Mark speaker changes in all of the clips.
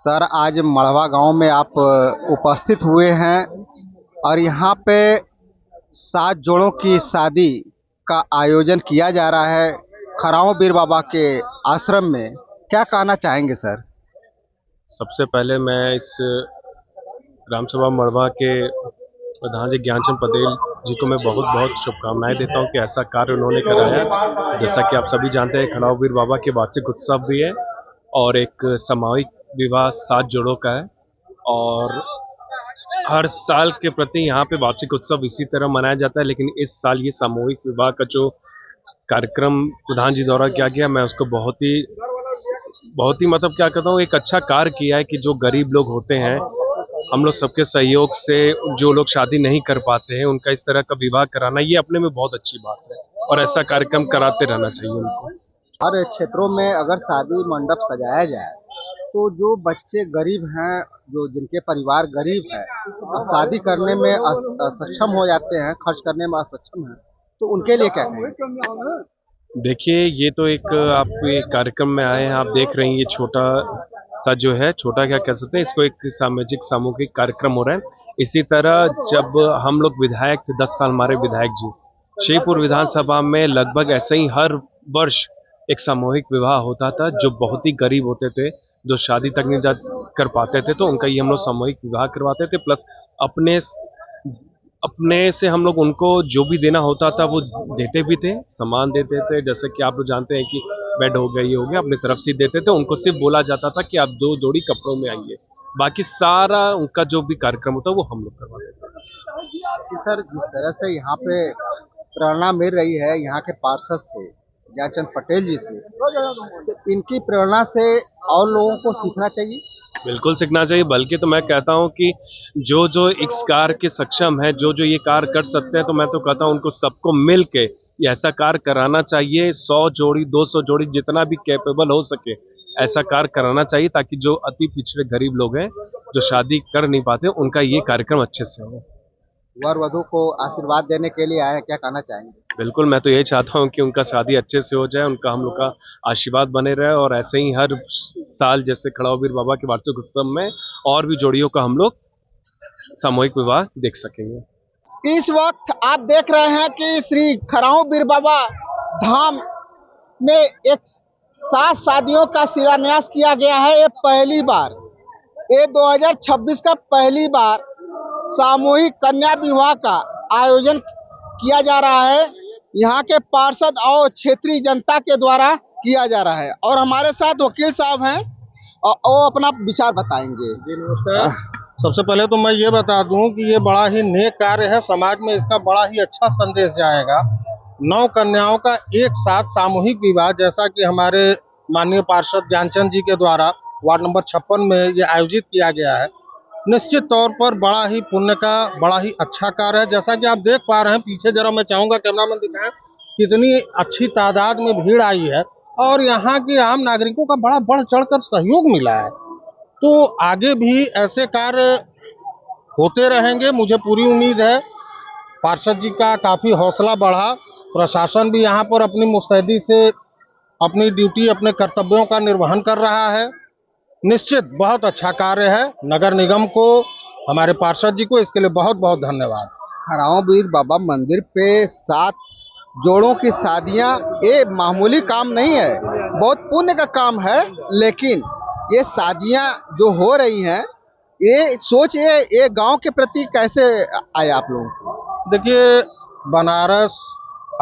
Speaker 1: Sir, आज मड़वा गांव में आप उपस्थित हुए हैं और यहाँ पे 7 जोड़ों की शादी का आयोजन किया जा रहा है खरांव बीर बाबा के आश्रम में। क्या कहना चाहेंगे सर?
Speaker 2: सबसे पहले मैं इस ग्राम सभा मड़वा के प्रधान जी ज्ञानचंद पटेल जी को मैं बहुत बहुत शुभकामनाएं देता हूं कि ऐसा कार्य उन्होंने कराया। जैसा कि आप सभी जानते हैं, खरांव बीर बाबा के वार्षिक उत्सव भी है और एक सामूहिक विवाह 7 जोड़ों का है। और हर साल के प्रति यहाँ पे वार्षिक उत्सव इसी तरह मनाया जाता है, लेकिन इस साल ये सामूहिक विवाह का जो कार्यक्रम प्रधान जी द्वारा किया गया, मैं उसको बहुत ही मतलब क्या कहता हूँ, एक अच्छा कार्य किया है कि जो गरीब लोग होते हैं, हम लोग सबके सहयोग से जो लोग शादी नहीं कर पाते हैं, उनका इस तरह का विवाह कराना, ये अपने में बहुत अच्छी बात है और ऐसा कार्यक्रम कराते रहना चाहिए उनको।
Speaker 1: हर क्षेत्रों में अगर शादी मंडप सजाया जाए तो जो बच्चे गरीब हैं, जो जिनके परिवार गरीब है, शादी करने में असक्षम हो जाते हैं, खर्च करने में असक्षम है, तो उनके लिए क्या कहेंगे?
Speaker 2: देखिए, ये तो एक आप एक कार्यक्रम में आए हैं, आप देख रहे हैं, ये छोटा सा जो है, छोटा क्या कह सकते हैं इसको, एक सामाजिक सामूहिक कार्यक्रम हो रहा है। इसी तरह जब हम लोग विधायक थे, 10 साल हमारे विधायक जी शिवपुर विधानसभा में लगभग ऐसे ही हर वर्ष एक सामूहिक विवाह होता था। जो बहुत ही गरीब होते थे, जो शादी तक नहीं कर पाते थे, तो उनका ये हम लोग सामूहिक विवाह करवाते थे। प्लस अपने से हम लोग उनको जो भी देना होता था वो देते भी थे, सामान देते थे। जैसे कि आप लोग जानते हैं कि बेड हो गया, ये हो गया, अपनी तरफ से देते थे। उनको सिर्फ बोला जाता था कि आप 2 जोड़ी कपड़ों में आइए, बाकी सारा उनका जो भी कार्यक्रम होता वो हम लोग करवाते थे।
Speaker 1: सर, जिस तरह से यहाँ पे प्रेरणा मिल रही है यहाँ के पार्षद से, ज्ञानचंद पटेल जी से, तो इनकी प्रेरणा से और लोगों को सीखना चाहिए।
Speaker 2: बिल्कुल सीखना चाहिए, बल्कि तो मैं कहता हूं कि जो जो इस कार्य के सक्षम है, जो जो ये कार्य कर सकते हैं, तो मैं तो कहता हूं उनको सबको मिल के ये ऐसा कार्य कराना चाहिए। 100 जोड़ी 200 जोड़ी जितना भी कैपेबल हो सके ऐसा कार्य कराना चाहिए, ताकि जो अति पिछड़े गरीब लोग हैं, जो शादी कर नहीं पाते, उनका ये कार्यक्रम अच्छे से हो।
Speaker 1: वर वधु को आशीर्वाद देने के लिए आए, क्या कहना चाहेंगे?
Speaker 2: बिल्कुल, मैं तो यही चाहता हूँ कि उनका शादी अच्छे से हो जाए, उनका हम लोग का आशीर्वाद बने रहे, और ऐसे ही हर साल जैसे खरांव बीर बाबा के वार्षिक उत्सव में और भी जोड़ियों का हम लोग सामूहिक विवाह देख सकेंगे।
Speaker 1: इस वक्त आप देख रहे हैं कि श्री खरांव बीर बाबा धाम में एक 7 शादियों का शिलान्यास किया गया है। ये पहली बार, ये 2026 का पहली बार सामूहिक कन्या विवाह का आयोजन किया जा रहा है। यहाँ के पार्षद और क्षेत्रीय जनता के द्वारा किया जा रहा है, और हमारे साथ वकील साहब हैं और वो अपना विचार बताएंगे।
Speaker 3: जी नमस्कार। सबसे पहले तो मैं ये बता दूं कि ये बड़ा ही नेक कार्य है, समाज में इसका बड़ा ही अच्छा संदेश जाएगा। 9 कन्याओं का एक साथ सामूहिक विवाह, जैसा कि हमारे माननीय पार्षद ज्ञानचंद जी के द्वारा वार्ड नंबर 56 में ये आयोजित किया गया है, निश्चित तौर पर बड़ा ही पुण्य का बड़ा ही अच्छा कार्य है। जैसा कि आप देख पा रहे हैं पीछे, जरा मैं चाहूंगा कैमरामैन दिखाएं, कितनी अच्छी तादाद में भीड़ आई है और यहाँ के आम नागरिकों का बड़ा बढ़ चढ़कर सहयोग मिला है। तो आगे भी ऐसे कार्य होते रहेंगे, मुझे पूरी उम्मीद है। पार्षद जी का काफी हौसला बढ़ा, प्रशासन भी यहाँ पर अपनी मुस्तैदी से अपनी ड्यूटी, अपने कर्तव्यों का निर्वहन कर रहा है। निश्चित बहुत अच्छा कार्य है। नगर निगम को, हमारे पार्षद जी को इसके लिए बहुत बहुत धन्यवाद।
Speaker 1: खरांव बीर बाबा मंदिर पे 7 जोड़ों की शादियां, ये मामूली काम नहीं है, बहुत पुण्य का काम है। लेकिन ये शादियां जो हो रही हैं, ये सोच ये गांव के प्रति कैसे आए आप लोगों को?
Speaker 3: देखिए, बनारस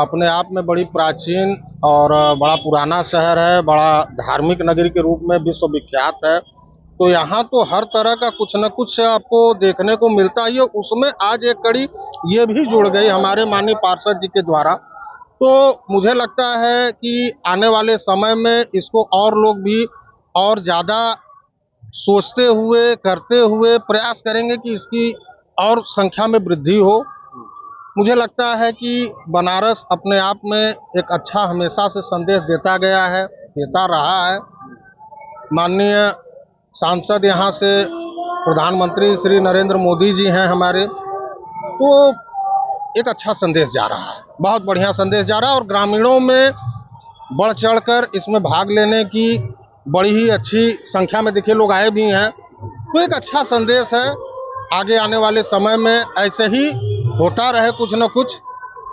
Speaker 3: अपने आप में बड़ी प्राचीन और बड़ा पुराना शहर है, बड़ा धार्मिक नगरी के रूप में विश्वविख्यात है। तो यहाँ तो हर तरह का कुछ न कुछ आपको देखने को मिलता ही है। उसमें आज एक कड़ी ये भी जुड़ गई हमारे माननीय पार्षद जी के द्वारा। तो मुझे लगता है कि आने वाले समय में इसको और लोग भी और ज़्यादा सोचते हुए, करते हुए प्रयास करेंगे कि इसकी और संख्या में वृद्धि हो। मुझे लगता है कि बनारस अपने आप में एक अच्छा हमेशा से संदेश देता गया है, देता रहा है। माननीय सांसद यहाँ से प्रधानमंत्री श्री नरेंद्र मोदी जी हैं हमारे, तो एक अच्छा संदेश जा रहा है, बहुत बढ़िया संदेश जा रहा है। और ग्रामीणों में बढ़ चढ़कर इसमें भाग लेने की बड़ी ही अच्छी संख्या में देखिए लोग आए भी हैं, तो एक अच्छा संदेश है। आगे आने वाले समय में ऐसे ही होता रहे कुछ न कुछ,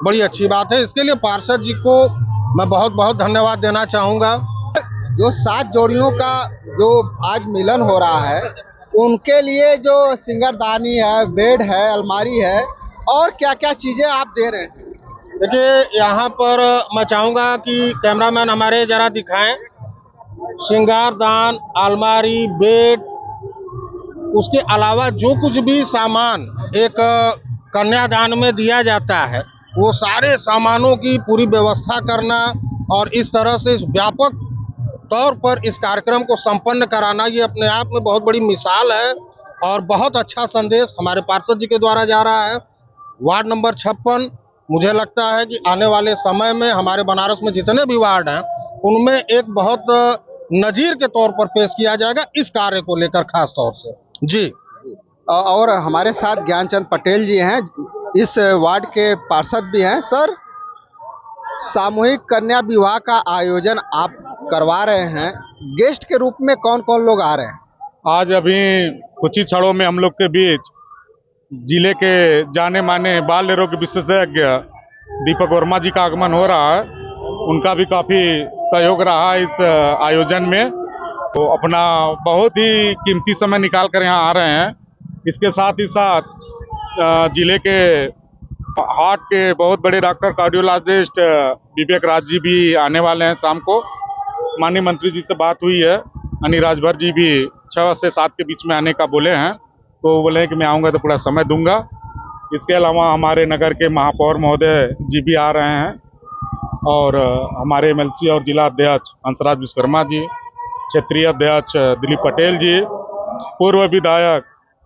Speaker 3: बड़ी अच्छी बात है। इसके लिए पार्षद जी को मैं बहुत बहुत धन्यवाद देना चाहूँगा।
Speaker 1: जो 7 जोड़ियों का जो आज मिलन हो रहा है, उनके लिए जो सिंगारदानी है, बेड है, अलमारी है, और क्या क्या चीजें आप दे रहे हैं?
Speaker 3: देखिए यहाँ पर मैं चाहूँगा कि कैमरामैन हमारे जरा दिखाएं। श्रृंगारदान, अलमारी, बेड, उसके अलावा जो कुछ भी सामान एक कन्यादान में दिया जाता है, वो सारे सामानों की पूरी व्यवस्था करना और इस तरह से इस व्यापक तौर पर इस कार्यक्रम को संपन्न कराना, ये अपने आप में बहुत बड़ी मिसाल है और बहुत अच्छा संदेश हमारे पार्षद जी के द्वारा जा रहा है। वार्ड नंबर 56 मुझे लगता है कि आने वाले समय में हमारे बनारस में जितने भी वार्ड हैं, उनमें एक बहुत नजीर के तौर पर पेश किया जाएगा इस कार्य को लेकर खास तौर से जी।
Speaker 1: और हमारे साथ ज्ञानचंद पटेल जी हैं, इस वार्ड के पार्षद भी हैं। सर, सामूहिक कन्या विवाह का आयोजन आप करवा रहे हैं, गेस्ट के रूप में कौन कौन लोग आ रहे हैं?
Speaker 4: आज अभी कुछ ही क्षणों में हम लोग के बीच जिले के जाने माने बाल रोग विशेषज्ञ दीपक वर्मा जी का आगमन हो रहा है। उनका भी काफ़ी सहयोग रहा इस आयोजन में, तो अपना बहुत ही कीमती समय निकाल कर यहाँ आ रहे हैं। इसके साथ ही साथ जिले के हार्ट के बहुत बड़े डॉक्टर कार्डियोलॉजिस्ट विवेक राज जी भी आने वाले हैं शाम को। माननीय मंत्री जी से बात हुई है, अनिल राजभर जी भी 6 से 7 के बीच में आने का बोले हैं, तो बोले कि मैं आऊँगा तो पूरा समय दूंगा। इसके अलावा हमारे नगर के महापौर महोदय जी भी आ रहे हैं और हमारे एमएलसी और जिला अध्यक्ष हंसराज विश्वकर्मा जी, क्षेत्रीय अध्यक्ष दिलीप पटेल जी, पूर्व विधायक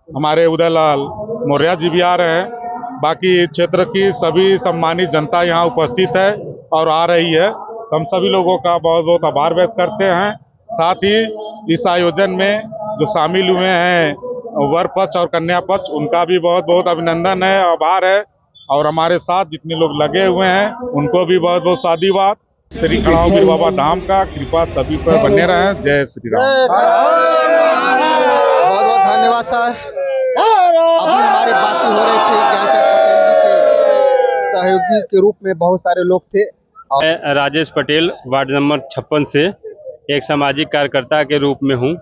Speaker 4: हमारे उदयलाल मौर्य जी भी आ रहे हैं। बाकी क्षेत्र की सभी सम्मानित जनता यहाँ उपस्थित है और आ रही है, तो हम सभी लोगों का बहुत बहुत आभार व्यक्त करते हैं। साथ ही इस आयोजन में जो शामिल हुए हैं वर पक्ष और कन्या पक्ष, उनका भी बहुत बहुत अभिनंदन है, आभार है। और हमारे साथ जितने लोग लगे हुए हैं उनको भी बहुत बहुत साधुवाद। श्री खड़ाऊ बीर बाबा धाम का कृपा सभी पर बने रहे। जय श्री राम।
Speaker 1: बहुत बहुत धन्यवाद सर। अभी हमारी बातें हो रही थी, ज्ञानचंद पटेल जी के सहयोगी के रूप में बहुत सारे लोग थे।
Speaker 5: मैं राजेश पटेल वार्ड नंबर 56 से एक सामाजिक कार्यकर्ता के रूप में हूं,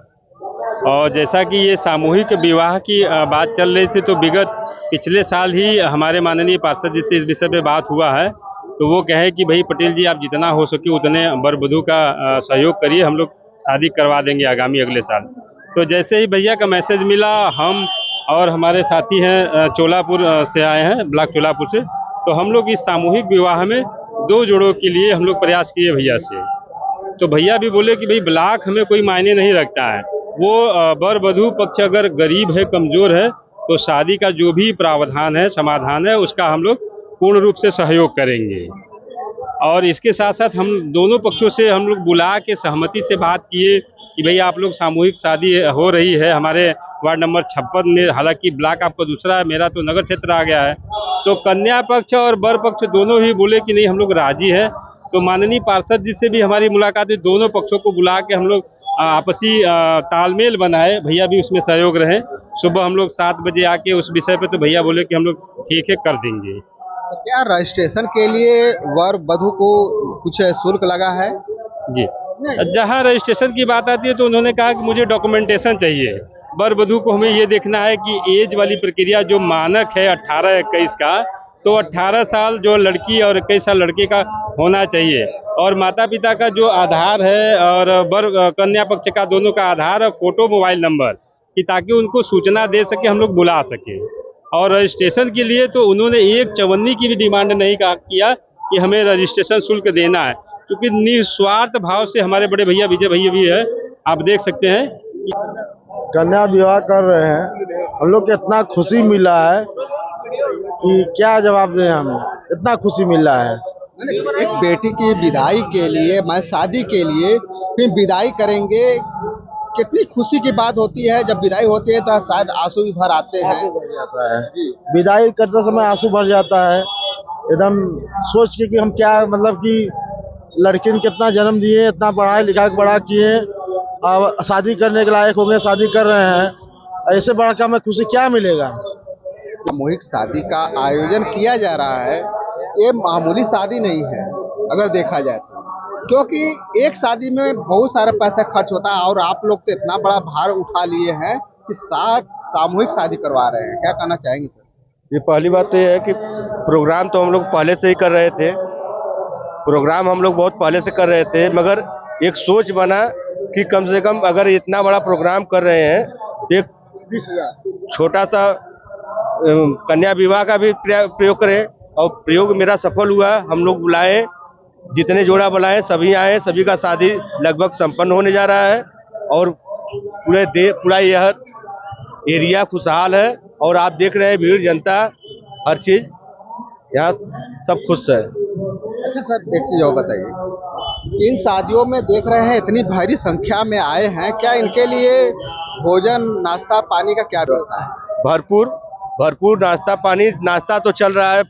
Speaker 5: और जैसा कि ये सामूहिक विवाह की बात चल रही थी, तो विगत पिछले साल ही हमारे माननीय पार्षद जी से इस विषय पे बात हुआ है, तो वो कहे कि भाई पटेल जी आप जितना हो सके उतने वर वधू का सहयोग करिए, हम लोग शादी करवा देंगे आगामी अगले साल। तो जैसे ही भैया का मैसेज मिला, हम और हमारे साथी हैं चोलापुर से आए हैं, ब्लॉक चोलापुर से, तो हम लोग इस सामूहिक विवाह में 2 जोड़ों के लिए हम लोग प्रयास किए भैया से। तो भैया भी बोले कि भाई ब्लॉक हमें कोई मायने नहीं रखता है, वो वर वधू पक्ष अगर गरीब है, कमज़ोर है, तो शादी का जो भी प्रावधान है, समाधान है, उसका हम लोग पूर्ण रूप से सहयोग करेंगे। और इसके साथ साथ हम दोनों पक्षों से हम लोग बुला के सहमति से बात किए कि भाई आप लोग सामूहिक शादी हो रही है हमारे वार्ड नंबर 56 में, हालांकि ब्लॉक आपका दूसरा है, मेरा तो नगर क्षेत्र आ गया है। तो कन्या पक्ष और वर पक्ष दोनों ही बोले कि नहीं हम लोग राजी है। तो माननीय पार्षद जी से भी हमारी मुलाकात हुई, दोनों पक्षों को बुला के हम लोग आपसी तालमेल बनाए, भैया भी उसमें सहयोग रहे। सुबह हम लोग 7 बजे आके उस विषय पे, तो भैया बोले कि हम लोग ठीक है कर देंगे।
Speaker 1: तो क्या रजिस्ट्रेशन के लिए वर वधू को कुछ शुल्क लगा है?
Speaker 5: जी, जहाँ रजिस्ट्रेशन की बात आती है तो उन्होंने कहा कि मुझे डॉक्यूमेंटेशन चाहिए। वर वधू को हमें ये देखना है कि एज वाली प्रक्रिया जो मानक है 18-21 का, तो 18 साल जो लड़की और 21 साल लड़के का होना चाहिए, और माता पिता का जो आधार है और वर कन्या पक्ष का दोनों का आधार, फोटो, मोबाइल नंबर, कि ताकि उनको सूचना दे सके, हम लोग बुला सके। और रजिस्ट्रेशन के लिए तो उन्होंने एक चवन्नी की भी डिमांड नहीं किया कि हमें रजिस्ट्रेशन शुल्क देना है, क्योंकि निस्वार्थ भाव से हमारे बड़े भैया विजय भैया भी है, आप देख सकते हैं।
Speaker 6: कन्या विवाह कर रहे हैं, हम लोग को इतना खुशी मिला है कि क्या जवाब दें, हम इतना खुशी मिल रहा है।
Speaker 1: एक बेटी की विदाई के लिए, मैं शादी के लिए फिर विदाई करेंगे, कितनी खुशी की बात होती है। जब विदाई होती है तो शायद आंसू भी भर आते हैं।
Speaker 6: आंसू भर जाता है, विदाई करते समय आंसू भर जाता है, एकदम सोच के कि हम क्या, मतलब कि लड़की ने कितना जन्म दिए, इतना पढ़ाई लिखा बड़ा किए, अब शादी करने के लायक होंगे, शादी कर रहे हैं, ऐसे बड़ा काम में खुशी क्या मिलेगा।
Speaker 1: सामूहिक शादी का आयोजन किया जा रहा है, ये मामूली शादी नहीं है अगर देखा जाए तो, क्योंकि एक शादी में बहुत सारा पैसा खर्च होता है और आप लोग तो इतना बड़ा भार उठा लिए हैं कि सामूहिक शादी करवा रहे हैं। क्या कहना चाहेंगे सर?
Speaker 7: ये पहली बात तो ये है कि प्रोग्राम तो हम लोग पहले से ही कर रहे थे, प्रोग्राम हम लोग बहुत पहले से कर रहे थे, मगर एक सोच बना कि कम से कम अगर इतना बड़ा प्रोग्राम कर रहे हैं तो एक छोटा सा कन्या विवाह का भी प्रयोग करें। और प्रयोग मेरा सफल हुआ, हम लोग बुलाए, जितने जोड़ा बुलाए सभी आए, सभी का शादी लगभग संपन्न होने जा रहा है और पूरा यह एरिया खुशहाल है। और आप देख रहे हैं भीड़, जनता, हर चीज यहाँ सब खुश है।
Speaker 1: अच्छा सर, एक चीज और बताइए, इन शादियों में देख रहे हैं इतनी भारी संख्या में आए हैं, क्या इनके लिए भोजन नाश्ता पानी का क्या व्यवस्था है?
Speaker 7: भरपूर नाश्ता पानी, नाश्ता तो चल रहा है,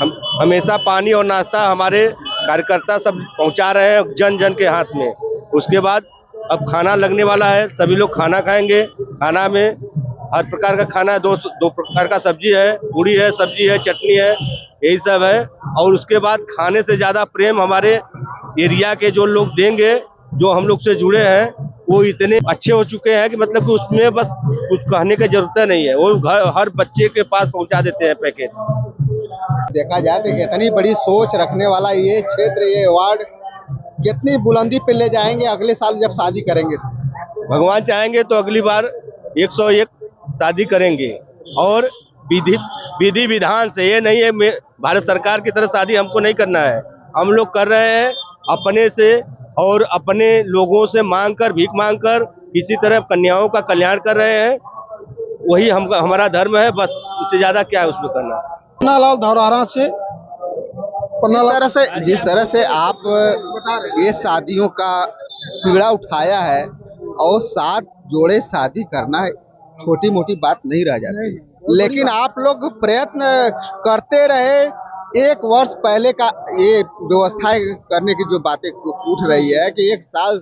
Speaker 7: हम हमेशा पानी और नाश्ता हमारे कार्यकर्ता सब पहुंचा रहे हैं जन जन के हाथ में। उसके बाद अब खाना लगने वाला है, सभी लोग खाना खाएंगे। खाना में हर प्रकार का खाना है, दो प्रकार का सब्जी है, पूड़ी है, सब्जी है, चटनी है, यही सब है। और उसके बाद खाने से ज्यादा प्रेम हमारे एरिया के जो लोग देंगे, जो हम लोग से जुड़े हैं, वो इतने अच्छे हो चुके हैं कि मतलब कि उसमें बस कुछ कहने की जरूरत नहीं है, वो हर बच्चे के पास पहुंचा देते हैं पैकेट।
Speaker 1: देखा जाए तो इतनी बड़ी सोच रखने वाला ये क्षेत्र, ये वार्ड कितनी बुलंदी पे ले जाएंगे अगले साल जब शादी करेंगे?
Speaker 7: भगवान चाहेंगे तो अगली बार 101 शादी करेंगे और विधि विधान से। ये नहीं है भारत सरकार की तरह शादी हमको नहीं करना है, हम लोग कर रहे हैं अपने से और अपने लोगों से मांग कर, भीख मांग कर, किसी तरह कन्याओं का कल्याण कर रहे हैं। वही हमारा धर्म है, बस इससे ज्यादा क्या है उसमें करना।
Speaker 3: पन्नालाल धौरहरा से
Speaker 1: जिस तरह से आप ये शादियों का पीड़ा उठाया है और 7 जोड़े शादी करना छोटी मोटी बात नहीं रह जाती, लेकिन आप लोग प्रयत्न करते रहे। 1 वर्ष पहले का ये व्यवस्था करने की जो बातें उठ रही है कि 1 साल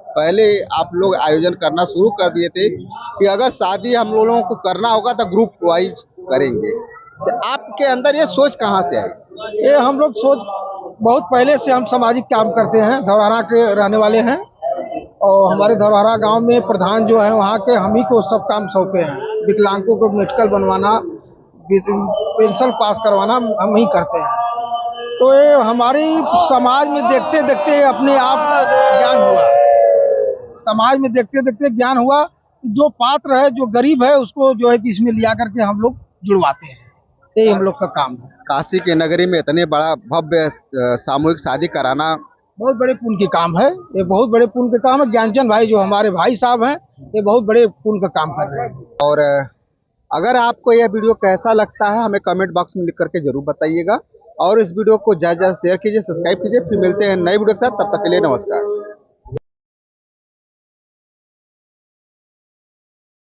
Speaker 1: पहले आप लोग आयोजन करना शुरू कर दिए थे कि अगर शादी हम लोगों को करना होगा तो ग्रुप वाइज करेंगे, तो आपके अंदर ये सोच कहाँ से आई?
Speaker 3: ये हम लोग सोच बहुत पहले से हम सामाजिक काम करते हैं, धौरहरा के रहने वाले हैं और हमारे धौरहरा गांव में प्रधान जो है वहाँ के हम ही को सब काम सौंपे हैं। विकलांगों को मेडिकल बनवाना, पेंशन पास करवाना हम ही करते हैं। तो ये हमारी समाज में देखते देखते अपने आप ज्ञान हुआ, समाज में देखते देखते ज्ञान हुआ, जो पात्र है, जो गरीब है, उसको जो है कि इसमें लिया करके हम लोग जुड़वाते हैं। यही हम लोग का काम है।
Speaker 1: काशी के नगरी में इतने बड़ा भव्य सामूहिक शादी कराना
Speaker 3: बहुत बड़े पुण्य के काम है, ये बहुत बड़े पुण्य के काम है। ज्ञानचंद भाई जो हमारे भाई साहब हैं, ये बहुत बड़े पुण्य का काम कर रहे हैं।
Speaker 1: और अगर आपको यह वीडियो कैसा लगता है हमें कमेंट बॉक्स में लिख करके जरूर बताइएगा और इस वीडियो को ज़्यादा शेयर कीजिए, सब्सक्राइब कीजिए। फिर मिलते हैं नए वीडियो के साथ, तब तक के लिए नमस्कार।